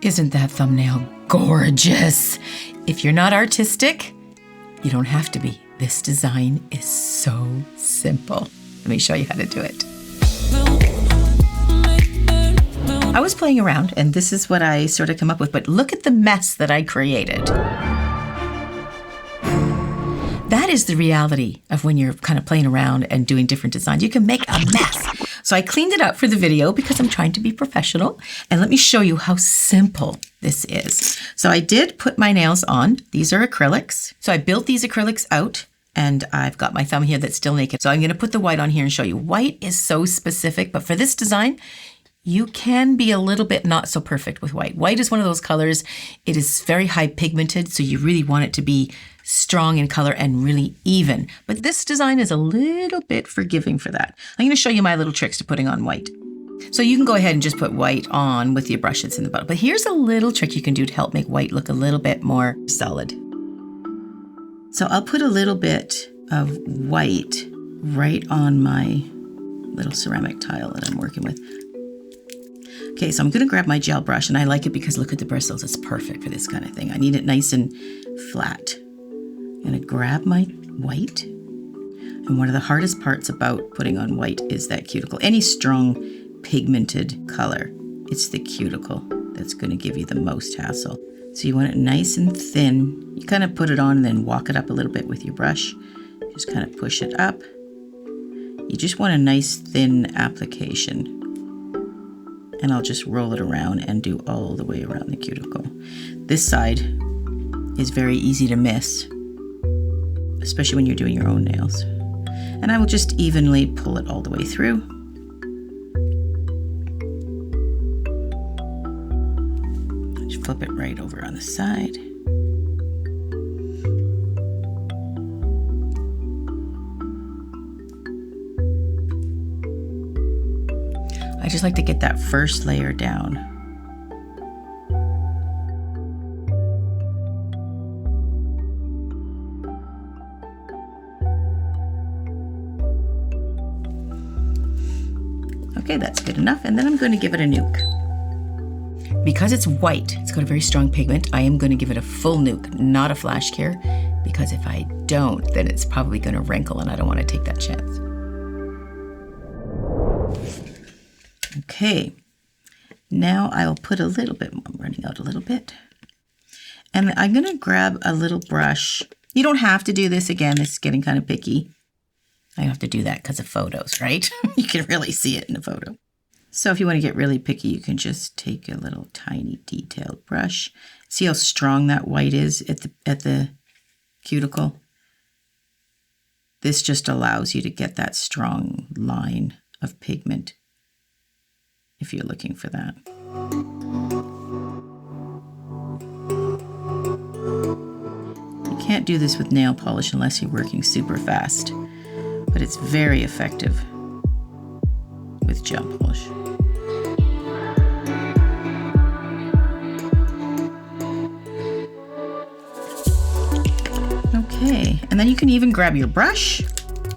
Isn't that thumbnail gorgeous? If you're not artistic, you don't have to be. This design is so simple. Let me show you how to do it. I was playing around and this is what I sort of come up with, but look at the mess that I created. That is the reality of when you're kind of playing around and doing different designs. You can make a mess. So I cleaned it up for the video because I'm trying to be professional. And let me show you how simple this is. So I did put my nails on. These are acrylics. So I built these acrylics out and I've got my thumb here that's still naked. So I'm going to put the white on here and show you. White is so specific, but for this design, you can be a little bit not so perfect with white. White is one of those colors. It is very high pigmented, so you really want it to be strong in color and really even. But this design is a little bit forgiving for that. I'm going to show you my little tricks to putting on white. So you can go ahead and just put white on with your brush that's in the bottom. But here's a little trick you can do to help make white look a little bit more solid. So I'll put a little bit of white right on my little ceramic tile that I'm working with. Okay, so I'm going to grab my gel brush, and I like it because look at the bristles. It's perfect for this kind of thing. I need it nice and flat. I'm going to grab my white. And one of the hardest parts about putting on white is that cuticle. Any strong pigmented color, it's the cuticle that's going to give you the most hassle. So you want it nice and thin. You kind of put it on and then walk it up a little bit with your brush. Just kind of push it up. You just want a nice thin application. And I'll just roll it around and do all the way around the cuticle. This side is very easy to miss, especially when you're doing your own nails. And I will just evenly pull it all the way through. Just flip it right over on the side. I just like to get that first layer down. Okay, that's good enough. And then I'm going to give it a nuke. Because it's white, it's got a very strong pigment, I am going to give it a full nuke, not a flash cure, because if I don't, then it's probably going to wrinkle and I don't want to take that chance. Okay, now I'll put a little bit more. I'm running out a little bit. And I'm going to grab a little brush. You don't have to do this again. This is getting kind of picky. I have to do that because of photos, right? You can really see it in a photo. So if you want to get really picky, you can just take a little tiny detailed brush. See how strong that white is at the cuticle? This just allows you to get that strong line of pigment if you're looking for that. You can't do this with nail polish unless you're working super fast, but it's very effective with gel polish. Okay, and then you can even grab your brush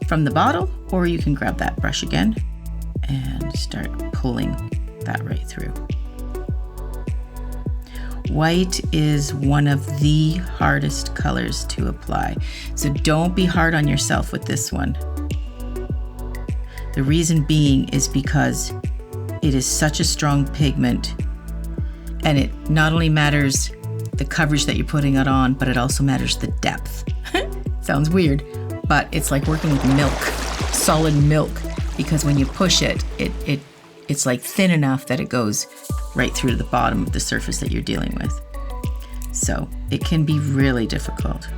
from the bottle, or you can grab that brush again and start pulling that right through. White is one of the hardest colors to apply, so don't be hard on yourself with this one. The reason being is because it is such a strong pigment, and it not only matters the coverage that you're putting it on, but it also matters the depth. Sounds weird, but it's like working with milk, solid milk, because when you push it, it's like thin enough that it goes right through to the bottom of the surface that you're dealing with. So it can be really difficult.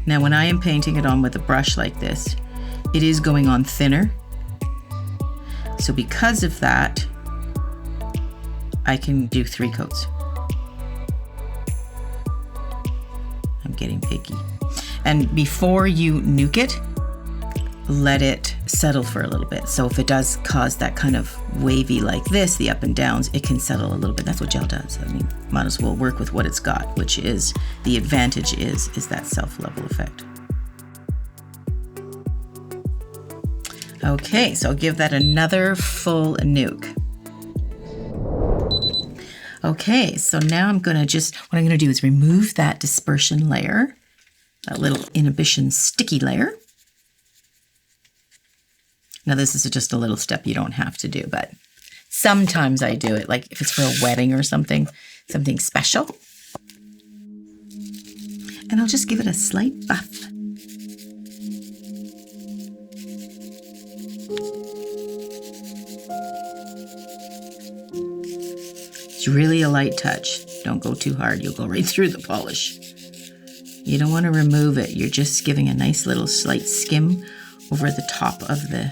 Now, when I am painting it on with a brush like this, it is going on thinner. So because of that, I can do 3 coats. I'm getting picky. And before you nuke it, let it settle for a little bit. So if it does cause that kind of wavy like this, the up and downs, it can settle a little bit. That's what gel does. I mean, might as well work with what it's got, which is, the advantage is that self-level effect. Okay, so I'll give that another full nuke. Okay, so now what I'm gonna do is remove that dispersion layer, that little inhibition sticky layer. Now this is just a little step you don't have to do, but sometimes I do it, like if it's for a wedding or something special. And I'll just give it a slight buff. It's really a light touch. Don't go too hard, you'll go right through the polish. You don't want to remove it, you're just giving a nice little slight skim over the top of the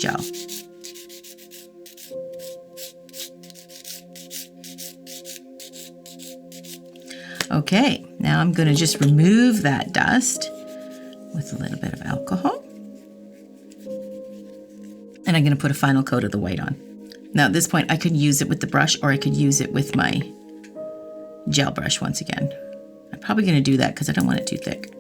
gel. Okay, now I'm going to just remove that dust with a little bit of alcohol. And I'm going to put a final coat of the white on. Now at this point I could use it with the brush or I could use it with my gel brush once again. I'm probably going to do that because I don't want it too thick.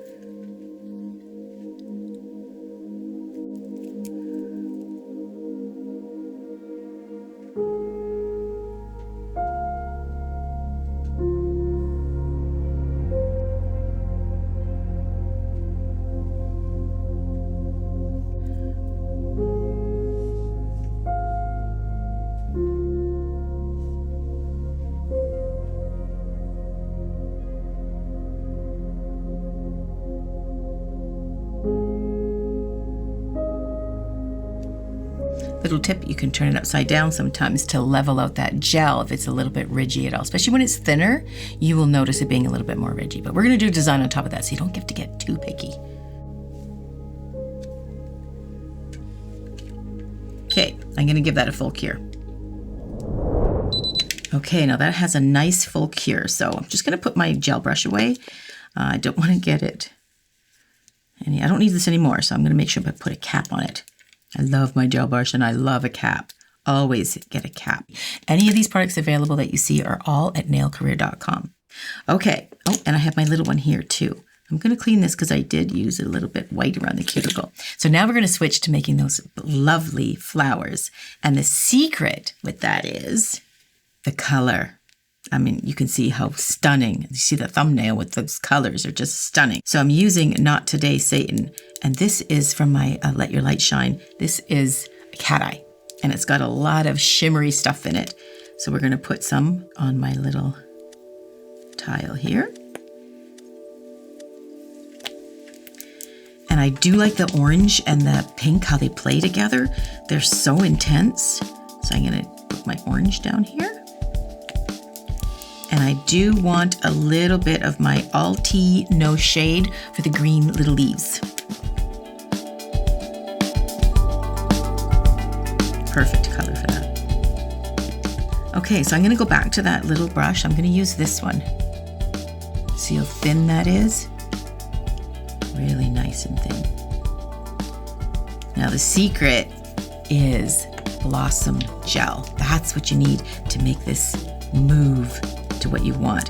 Little tip, you can turn it upside down sometimes to level out that gel if it's a little bit ridgy at all. Especially when it's thinner, you will notice it being a little bit more ridgy. But we're going to do design on top of that, so you don't have to get too picky. Okay, I'm going to give that a full cure. Okay, now that has a nice full cure, so I'm just going to put my gel brush away. I don't want to get it. I don't need this anymore, so I'm going to make sure I put a cap on it. I love my gel brush and I love a cap. Always get a cap. Any of these products available that you see are all at nailcareer.com. Okay, oh, and I have my little one here too. I'm going to clean this because I did use a little bit white around the cuticle. So now we're going to switch to making those lovely flowers. And the secret with that is the color. I mean, you can see how stunning. You see the thumbnail with those colors are just stunning. So I'm using Not Today Satan, and this is from my Let Your Light Shine. This is a cat eye, and it's got a lot of shimmery stuff in it. So we're gonna put some on my little tile here. And I do like the orange and the pink, how they play together. They're so intense. So I'm gonna put my orange down here. And I do want a little bit of my All Tea No Shade for the green little leaves. Perfect color for that. Okay, so I'm gonna go back to that little brush. I'm gonna use this one. See how thin that is? Really nice and thin. Now the secret is Blossom Gel. That's what you need to make this move to what you want.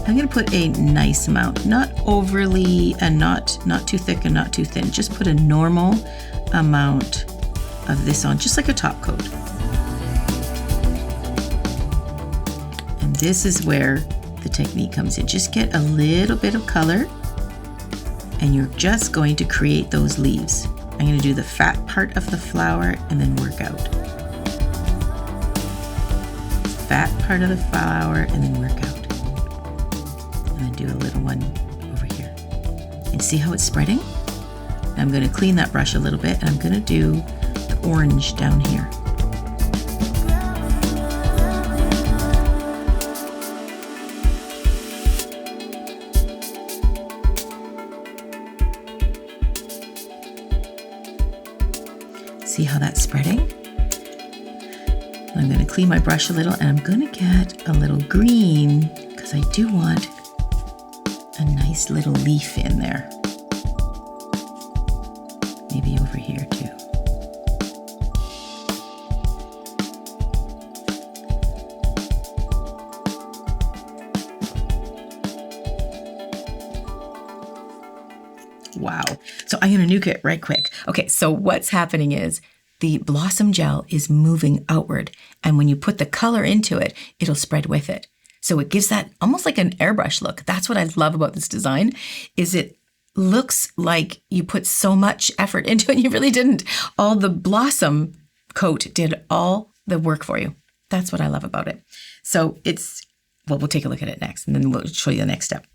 I'm going to put a nice amount, not overly and not too thick and not too thin. Just put a normal amount of this on, just like a top coat. And this is where the technique comes in. Just get a little bit of color and you're just going to create those leaves. I'm going to do the fat part of the flower and then work out. Fat part of the flower and then work out. And then do a little one over here. And see how it's spreading? I'm going to clean that brush a little bit and I'm going to do the orange down here. See how that's spreading? I'm going to clean my brush a little and I'm going to get a little green because I do want a nice little leaf in there. Maybe over here too. Wow. So I'm going to nuke it right quick. Okay, so what's happening is the Blossom Gel is moving outward. And when you put the color into it, it'll spread with it. So it gives that almost like an airbrush look. That's what I love about this design, is it looks like you put so much effort into it. You really didn't. All the Blossom coat did all the work for you. That's what I love about it. So well, we'll take a look at it next, and then we'll show you the next step.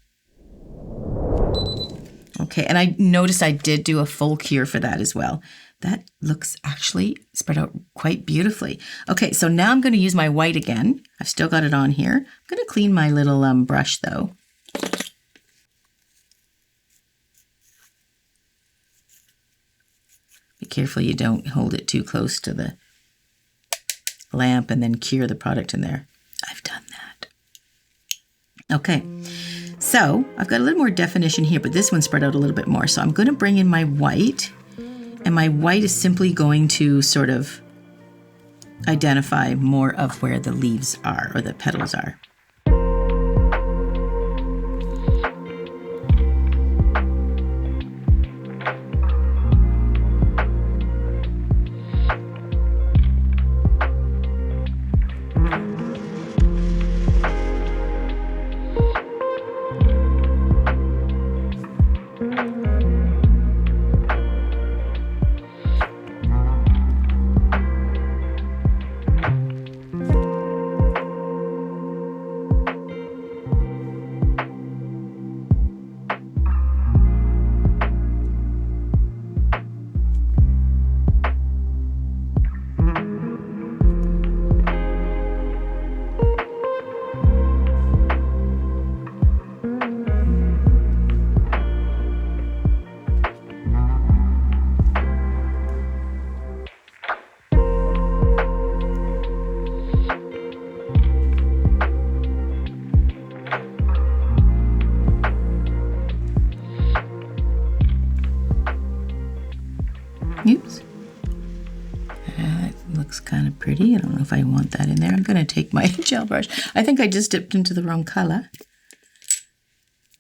Okay, and I noticed I did do a full cure for that as well. That looks actually spread out quite beautifully. Okay, so now I'm going to use my white again. I've still got it on here. I'm going to clean my little brush though. Be careful you don't hold it too close to the lamp and then cure the product in there. I've done that. Okay, so I've got a little more definition here, but this one spread out a little bit more. So I'm going to bring in my white, and my white is simply going to sort of identify more of where the leaves are or the petals are. Oops. That looks kind of pretty. I don't know if I want that in there. I'm going to take my gel brush. I think I just dipped into the wrong color.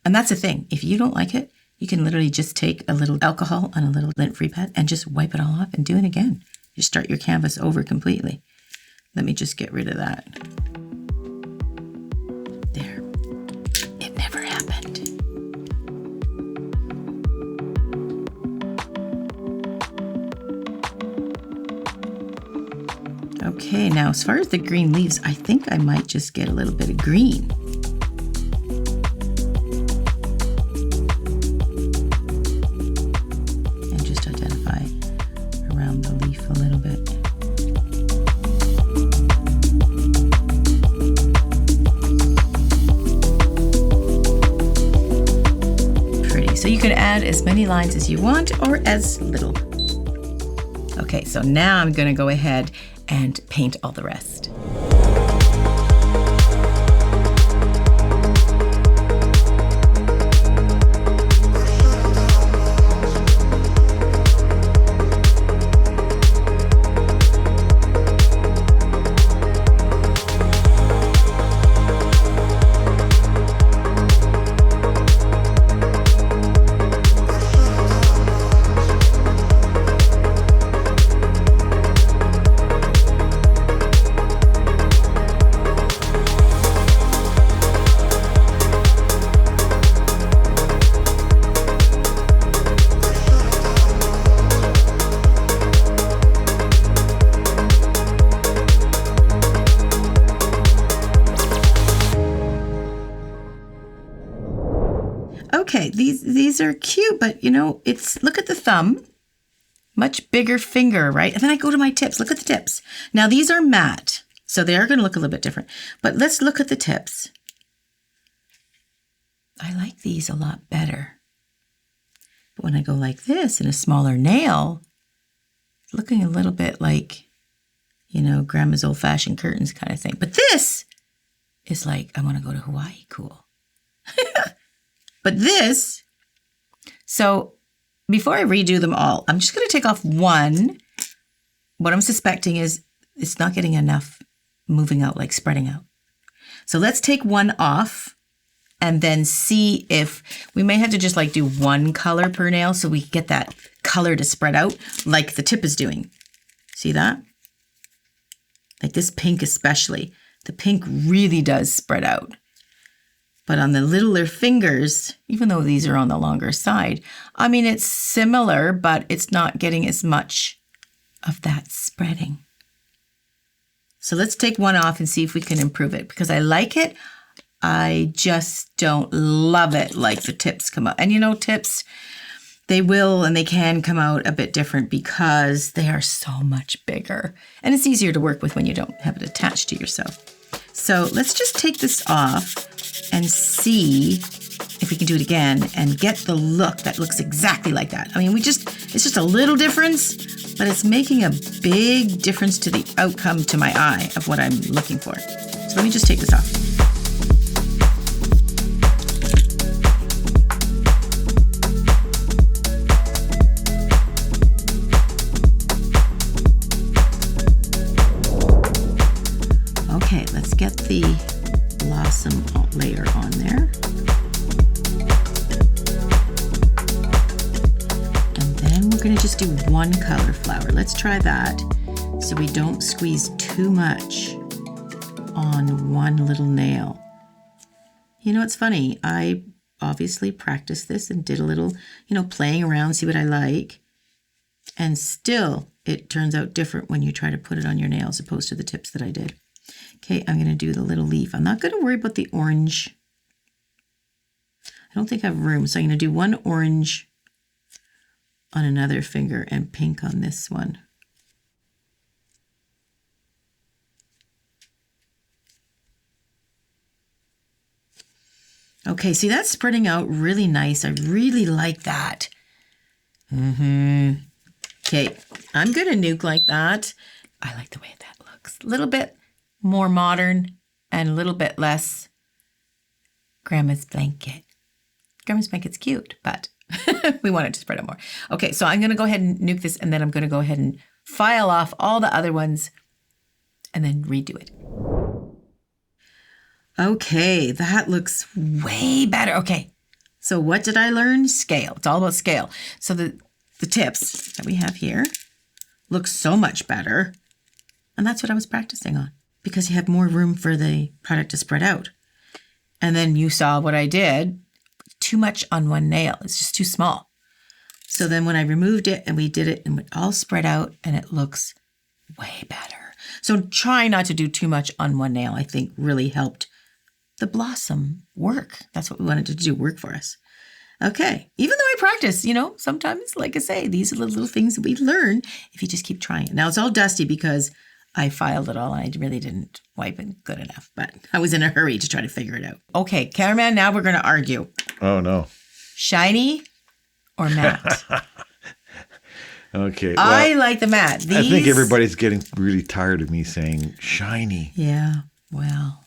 And that's the thing. If you don't like it, you can literally just take a little alcohol on a little lint-free pad and just wipe it all off and do it again. You start your canvas over completely. Let me just get rid of that. There. It never happened. Okay, now as far as the green leaves, I think I might just get a little bit of green. And just identify around the leaf a little bit. Pretty. So you can add as many lines as you want or as little. Okay, so now I'm going to go ahead and paint all the rest. Okay, these are cute, but you know, look at the thumb, much bigger finger, right? And then I go to my tips. Look at the tips. Now these are matte, so they are going to look a little bit different. But let's look at the tips. I like these a lot better. But when I go like this in a smaller nail, it's looking a little bit like, you know, grandma's old-fashioned curtains kind of thing. But this is like, I want to go to Hawaii, cool. But this, so before I redo them all, I'm just going to take off one. What I'm suspecting is it's not getting enough moving out, like spreading out. So let's take one off and then see if we may have to just like do one color per nail so we get that color to spread out like the tip is doing. See that? Like this pink especially. The pink really does spread out. But on the littler fingers, even though these are on the longer side, I mean, it's similar, but it's not getting as much of that spreading. So let's take one off and see if we can improve it, because I like it. I just don't love it like the tips come out. And you know, tips, they will and they can come out a bit different because they are so much bigger. And it's easier to work with when you don't have it attached to yourself. So let's just take this off and see if we can do it again and get the look that looks exactly like that. I mean, it's just a little difference, but it's making a big difference to the outcome to my eye of what I'm looking for. So let me just take this off. Okay, let's get the Blossom layer on there. And then we're going to just do one color flower. Let's try that so we don't squeeze too much on one little nail. You know, it's funny. I obviously practiced this and did a little, playing around, see what I like. And still, it turns out different when you try to put it on your nail as opposed to the tips that I did. Okay, I'm going to do the little leaf. I'm not going to worry about the orange. I don't think I have room, so I'm going to do one orange on another finger and pink on this one. Okay, see, that's spreading out really nice. I really like that. Okay, I'm going to nuke like that. I like the way that looks. A little bit more modern and a little bit less Grandma's blanket. Grandma's blanket's cute, but we want it to spread out more. Okay, so I'm going to go ahead and nuke this, and then I'm going to go ahead and file off all the other ones and then redo it. Okay, that looks way better. Okay, so what did I learn? Scale. It's all about scale. So the tips that we have here look so much better, and that's what I was practicing on, because you have more room for the product to spread out. And then you saw what I did, too much on one nail. It's just too small. So then when I removed it and we did it and it all spread out and it looks way better. So try not to do too much on one nail, I think really helped the blossom work. That's what we wanted to do, work for us. Okay, even though I practice, sometimes, like I say, these are the little things that we learn if you just keep trying it. Now it's all dusty because I filed it all and I really didn't wipe it good enough, but I was in a hurry to try to figure it out. Okay, cameraman, now we're going to argue. Oh, no. Shiny or matte? Okay. Well, I like the matte. I think everybody's getting really tired of me saying shiny. Yeah, well,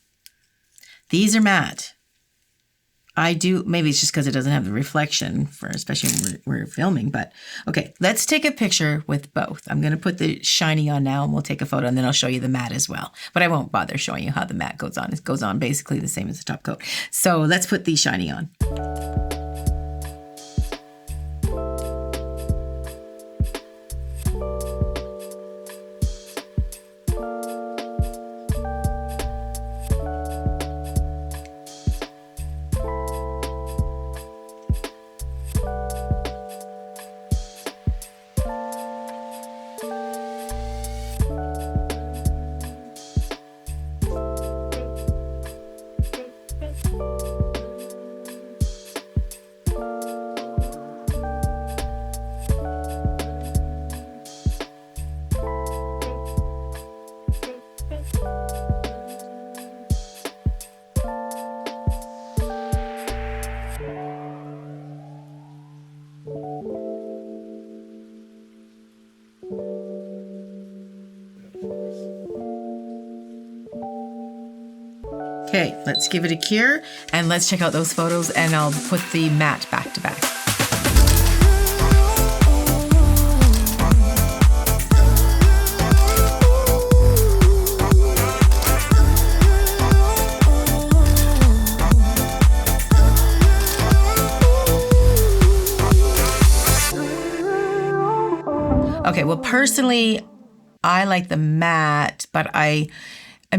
these are matte. I do, maybe it's just because it doesn't have the reflection for, especially when we're filming, but okay, let's take a picture with both. I'm going to put the shiny on now and we'll take a photo and then I'll show you the matte as well. But I won't bother showing you how the matte goes on. It goes on basically the same as the top coat. So let's put the shiny on. Okay, let's give it a cure and let's check out those photos and I'll put the matte back to back. Okay, well, personally, I like the matte, but I'm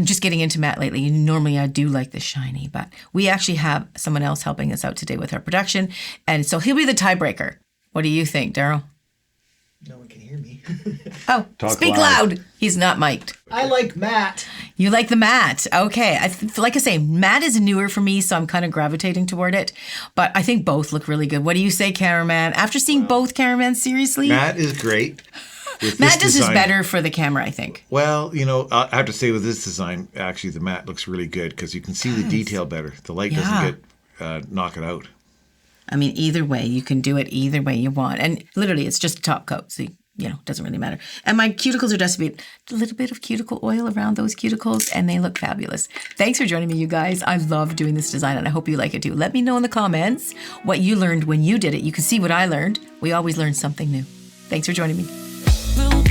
just getting into matte lately. Normally I do like the shiny, but we actually have someone else helping us out today with our production. And so he'll be the tiebreaker. What do you think, Daryl? No one can hear me. Oh, speak loud. He's not mic'd. I like matte. You like the matte. Okay. Like I say, matte is newer for me, so I'm kind of gravitating toward it. But I think both look really good. What do you say, Cameraman? After seeing both, Cameraman, seriously? Matte is great. Matte just is better for the camera, I think. Well, I have to say with this design, actually, the matte looks really good because you can see the detail better. The light doesn't get knock it out. I mean, either way, you can do it either way you want. And literally, it's just a top coat, so, it doesn't really matter. And my cuticles are just a little bit of cuticle oil around those cuticles, and they look fabulous. Thanks for joining me, you guys. I love doing this design, and I hope you like it too. Let me know in the comments what you learned when you did it. You can see what I learned. We always learn something new. Thanks for joining me.